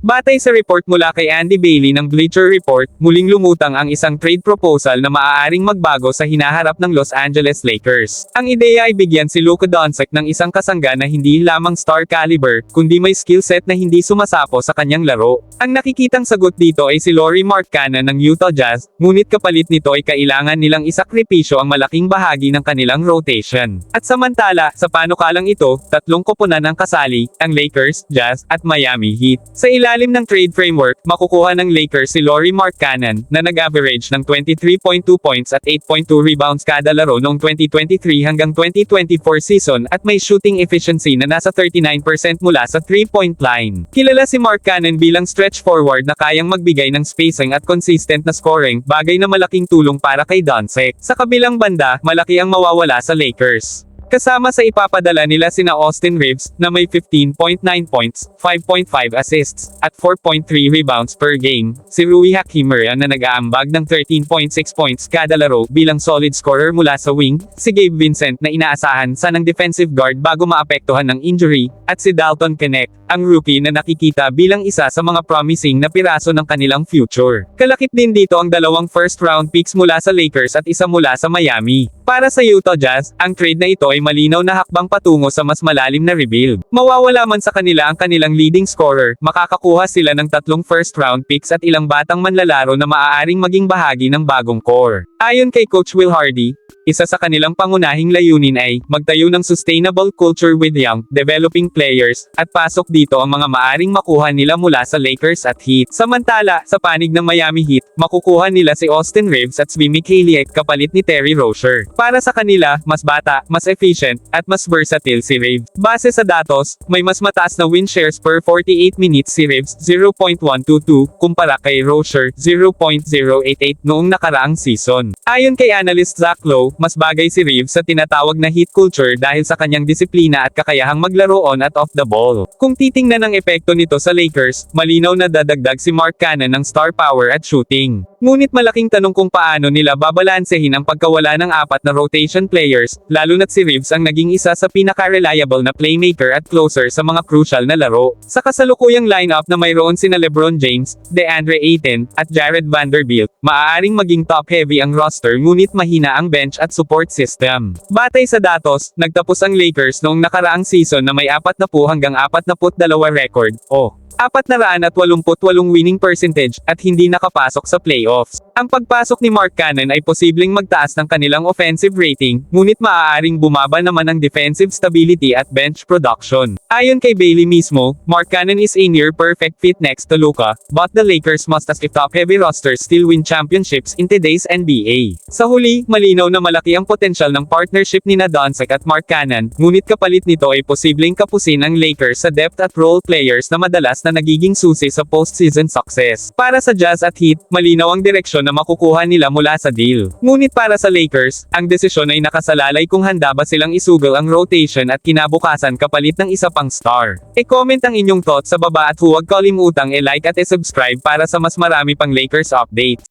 Batay sa report mula kay Andy Bailey ng Bleacher Report, muling lumutang ang isang trade proposal na maaaring magbago sa hinaharap ng Los Angeles Lakers. Ang ideya ay bigyan si Luka Doncic ng isang kasangga na hindi lamang star caliber, kundi may skill set na hindi sumasapo sa kanyang laro. Ang nakikitang sagot dito ay si Lauri Markkanen ng Utah Jazz, ngunit kapalit nito ay kailangan nilang isakripisyo ang malaking bahagi ng kanilang rotation. At samantala, sa panukalang ito, tatlong koponan ang kasali, ang Lakers, Jazz, at Miami Heat. Sa ilalim ng trade framework, makukuha ng Lakers si Lauri Markkanen, na nag-average ng 23.2 points at 8.2 rebounds kada laro noong 2023 hanggang 2024 season at may shooting efficiency na nasa 39% mula sa 3-point line. Kilala si Markkanen bilang stretch forward na kayang magbigay ng spacing at consistent na scoring, bagay na malaking tulong para kay Doncic. Sa kabilang banda, malaki ang mawawala sa Lakers. Kasama sa ipapadala nila sina Austin Reeves, na may 15.9 points, 5.5 assists, at 4.3 rebounds per game, si Rui Hachimura na nag-aambag ng 13.6 points kada laro bilang solid scorer mula sa wing, si Gabe Vincent na inaasahan sa ng defensive guard bago maapektuhan ng injury, at si Dalton Knecht, ang rookie na nakikita bilang isa sa mga promising na piraso ng kanilang future. Kalakip din dito ang dalawang first-round picks mula sa Lakers at isa mula sa Miami. Para sa Utah Jazz, ang trade na ito ay malinaw na hakbang patungo sa mas malalim na rebuild. Mawawala man sa kanila ang kanilang leading scorer, makakakuha sila ng tatlong first-round picks at ilang batang manlalaro na maaaring maging bahagi ng bagong core. Ayon kay Coach Will Hardy, isa sa kanilang pangunahing layunin ay magtayo ng sustainable culture with young, developing players, at pasok dito ang mga maaring makuha nila mula sa Lakers at Heat. Samantala, sa panig ng Miami Heat, makukuha nila si Austin Reeves at Svi Mykhailiuk kapalit ni Terry Rozier. Para sa kanila, mas bata, mas efficient, at mas versatile si Reeves. Base sa datos, may mas mataas na win shares per 48 minutes si Reeves, 0.122, kumpara kay Rozier, 0.088 noong nakaraang season. Ayon kay analyst Zach Lowe, mas bagay si Reeves sa tinatawag na Heat culture dahil sa kanyang disiplina at kakayahang maglaro on at off the ball. Kung titingnan ang epekto nito sa Lakers, malinaw na dadagdag si Markkanen ng star power at shooting. Ngunit malaking tanong kung paano nila babalansehin ang pagkawala ng apat na rotation players, lalo na't si Reeves ang naging isa sa pinaka-reliable na playmaker at closer sa mga crucial na laro. Sa kasalukuyang lineup na mayroon sina LeBron James, DeAndre Ayton, at Jared Vanderbilt, maaaring maging top-heavy ang roster ngunit mahina ang bench at support system. Batay sa datos, nagtapos ang Lakers noong nakaraang season na may 40 hanggang 42 record, o 488 winning percentage, at hindi nakapasok sa playoffs. Ang pagpasok ni Markkanen ay posibleng magtaas ng kanilang offensive rating, ngunit maaaring bumaba naman ang defensive stability at bench production. Ayon kay Bailey mismo, Markkanen is a near-perfect fit next to Luka, but the Lakers must as a top-heavy roster still win championships in today's NBA. Sa huli, malinaw na malaki ang potensyal ng partnership ni Doncic at Markkanen, ngunit kapalit nito ay posibleng kapusin ang Lakers sa depth at role players na madalas na nagiging susi sa postseason success. Para sa Jazz at Heat, malinaw ang direksyon na makukuha nila mula sa deal. Ngunit para sa Lakers, ang desisyon ay nakasalalay kung handa ba silang isugal ang rotation at kinabukasan kapalit ng isa pang star. E-comment ang inyong thoughts sa baba at huwag kalimutang i-like at i-subscribe para sa mas marami pang Lakers updates.